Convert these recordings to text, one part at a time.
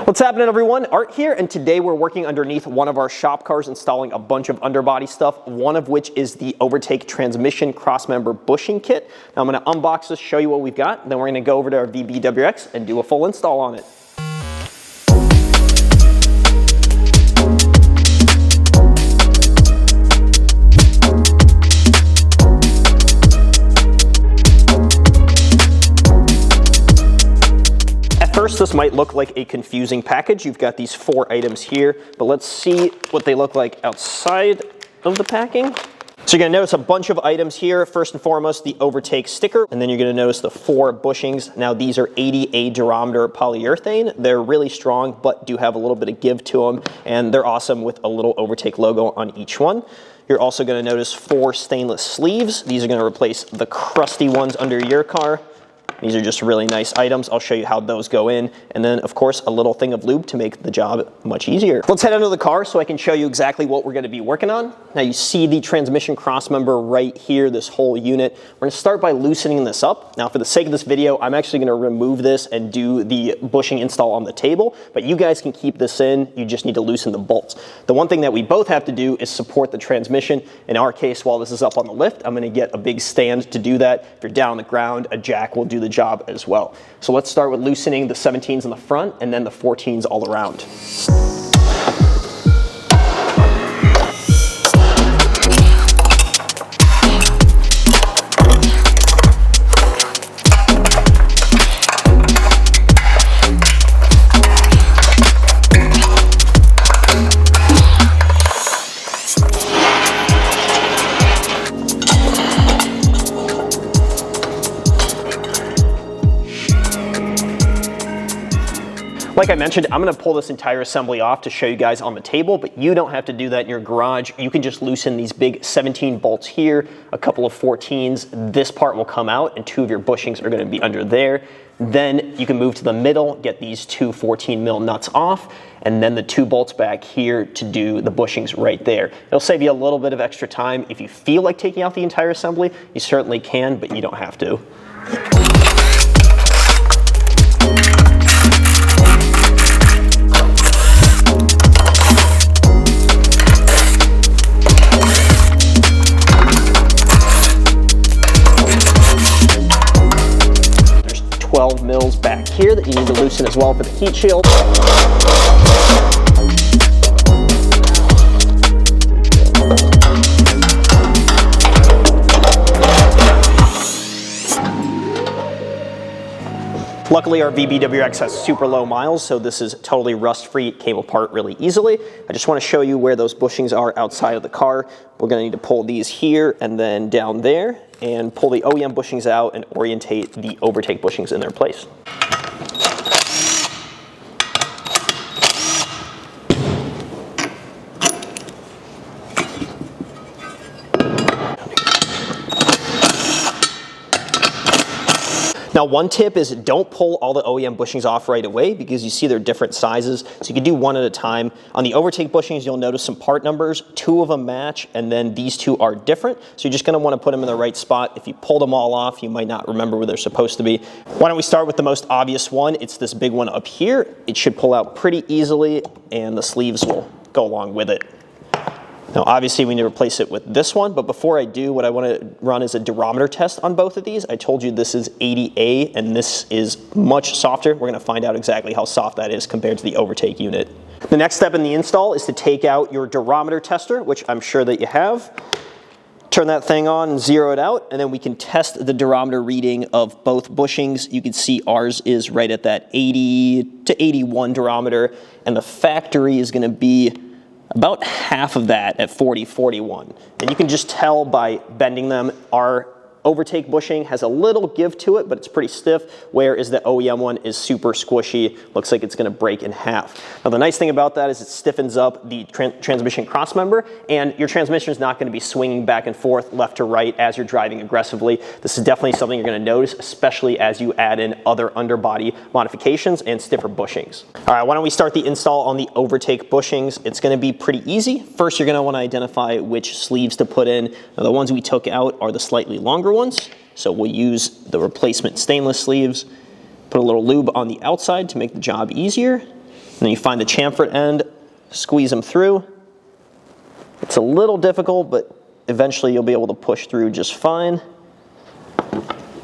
What's happening, everyone? Art here, and today we're working underneath one of our shop cars, installing a bunch of underbody stuff, one of which is the Overtake transmission Crossmember bushing kit. Now I'm going to unbox this, show you what we've got, and then we're going to go over to our VB WRX and do a full install on it. First, this might look like a confusing package. You've got these 4 items here, but let's see what they look like outside of the packing. So you're going to notice a bunch of items here. First and foremost, the Overtake sticker, and then you're going to notice the 4 bushings. Now these are 80A durometer polyurethane. They're really strong, but do have a little bit of give to them, and they're awesome with a little Overtake logo on each one. You're also going to notice 4 stainless sleeves. These are going to replace the crusty ones under your car. These are just really nice items. I'll show you how those go in. And then, of course, a little thing of lube to make the job much easier. Let's head under the car so I can show you exactly what we're going to be working on. Now, you see the transmission crossmember right here, this whole unit. We're going to start by loosening this up. Now, for the sake of this video, I'm actually going to remove this and do the bushing install on the table. But you guys can keep this in. You just need to loosen the bolts. The one thing that we both have to do is support the transmission. In our case, while this is up on the lift, I'm going to get a big stand to do that. If you're down on the ground, a jack will do the job as well. So let's start with loosening the 17s in the front and then the 14s all around. Like I mentioned, I'm going to pull this entire assembly off to show you guys on the table, but you don't have to do that in your garage. You can just loosen these big 17 bolts here, a couple of 14s. This part will come out, and 2 of your bushings are going to be under there. Then you can move to the middle, get these 2 14mm nuts off, and then the 2 bolts back here to do the bushings right there. It'll save you a little bit of extra time. If you feel like taking out the entire assembly, you certainly can, but you don't have to. There's 12 mils back here that you need to loosen as well for the heat shield. Luckily, our VB WRX has super low miles, so this is totally rust-free. It came apart really easily. I just want to show you where those bushings are outside of the car. We're going to need to pull these here and then down there, and pull the OEM bushings out and orientate the Overtake bushings in their place. Now, one tip is don't pull all the OEM bushings off right away because you see they're different sizes. So you can do one at a time. On the Overtake bushings, you'll notice some part numbers. 2 of them match, and then these 2 are different. So you're just gonna wanna put them in the right spot. If you pull them all off, you might not remember where they're supposed to be. Why don't we start with the most obvious one? It's this big one up here. It should pull out pretty easily, and the sleeves will go along with it. Now, obviously, we need to replace it with this one, but before I do, what I want to run is a durometer test on both of these. I told you this is 80A, and this is much softer. We're going to find out exactly how soft that is compared to the Overtake unit. The next step in the install is to take out your durometer tester, which I'm sure that you have. Turn that thing on and zero it out, and then we can test the durometer reading of both bushings. You can see ours is right at that 80 to 81 durometer, and the factory is going to be about half of that at 40-41. And you can just tell by bending them. Our Overtake bushing has a little give to it, but it's pretty stiff, whereas the OEM one is super squishy. Looks like it's gonna break in half. Now, the nice thing about that is it stiffens up the transmission crossmember, and your transmission is not gonna be swinging back and forth left to right as you're driving aggressively. This is definitely something you're gonna notice, especially as you add in other underbody modifications and stiffer bushings. All right, why don't we start the install on the Overtake bushings? It's gonna be pretty easy. First, you're gonna wanna identify which sleeves to put in. Now, the ones we took out are the slightly longer ones, so we'll use the replacement stainless sleeves. Put a little lube on the outside to make the job easier. And then you find the chamfer end, squeeze them through. It's a little difficult, but eventually you'll be able to push through just fine.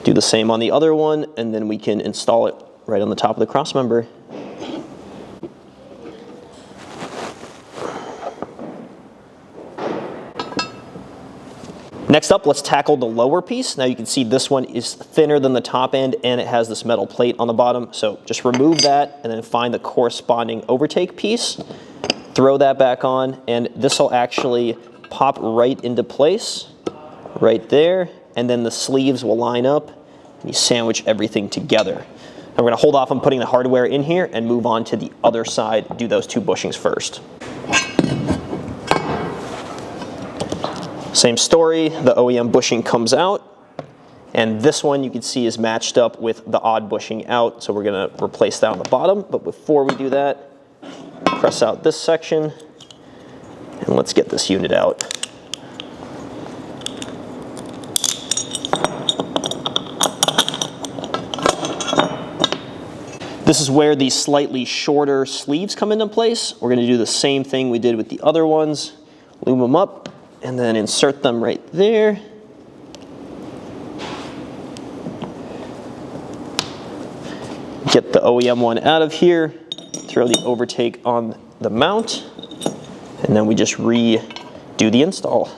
Do the same on the other one, and then we can install it right on the top of the crossmember. Next up, let's tackle the lower piece. Now you can see this one is thinner than the top end, and it has this metal plate on the bottom. So just remove that and then find the corresponding overtake piece. Throw that back on, and this will actually pop right into place, right there, and then the sleeves will line up, and you sandwich everything together. Now we're gonna hold off on putting the hardware in here and move on to the other side, do those two bushings first. Same story, the OEM bushing comes out, and this one you can see is matched up with the odd bushing out, so we're gonna replace that on the bottom. But before we do that, press out this section, and let's get this unit out. This is where the slightly shorter sleeves come into place. We're gonna do the same thing we did with the other ones, lube them up, and then insert them right there. Get the OEM one out of here, throw the overtake on the mount, and then we just redo the install.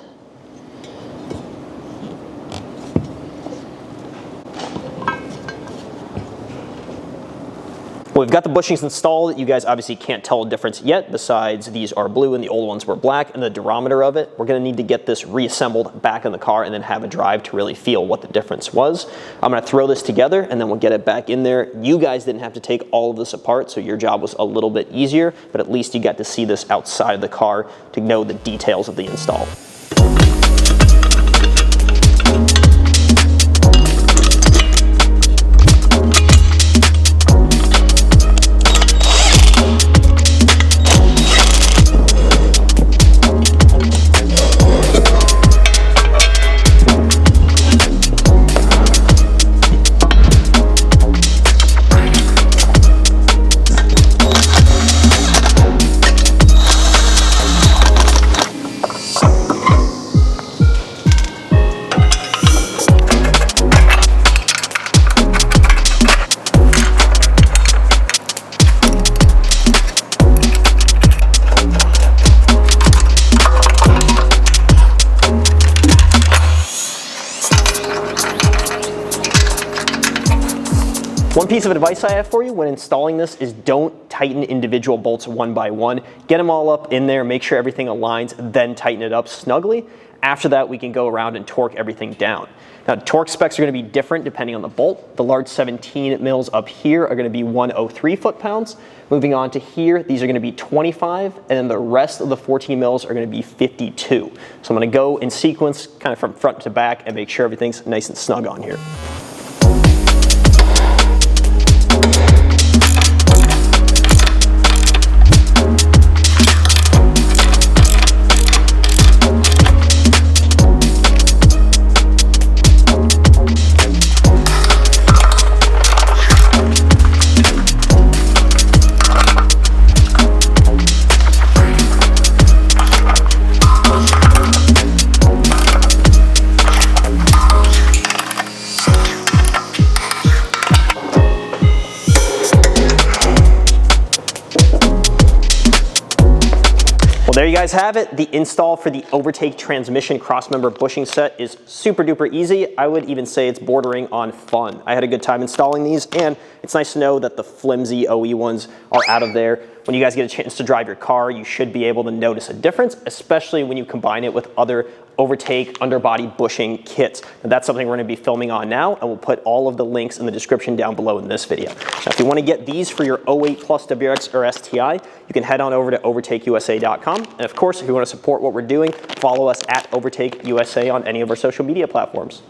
Well, we've got the bushings installed. You guys obviously can't tell a difference yet, besides these are blue and the old ones were black, and the durometer of it. We're gonna need to get this reassembled back in the car and then have a drive to really feel what the difference was. I'm gonna throw this together and then we'll get it back in there. You guys didn't have to take all of this apart, so your job was a little bit easier, but at least you got to see this outside of the car to know the details of the install. One piece of advice I have for you when installing this is don't tighten individual bolts one by one. Get them all up in there, make sure everything aligns, then tighten it up snugly. After that, we can go around and torque everything down. Now, torque specs are going to be different depending on the bolt. The large 17 mils up here are going to be 103 foot-pounds. Moving on to here, these are going to be 25, and then the rest of the 14 mils are going to be 52. So I'm going to go in sequence, kind of from front to back, and make sure everything's nice and snug on here. Well, there you guys have it. The install for the Overtake transmission crossmember bushing set is super duper easy. I would even say it's bordering on fun. I had a good time installing these, and it's nice to know that the flimsy OE ones are out of there. When you guys get a chance to drive your car, you should be able to notice a difference, especially when you combine it with other Overtake underbody bushing kits. And that's something we're going to be filming on now, and we'll put all of the links in the description down below in this video. Now, if you want to get these for your 08 Plus WRX or STI, you can head on over to overtakeusa.com. And of course, if you want to support what we're doing, follow us at Overtake USA on any of our social media platforms.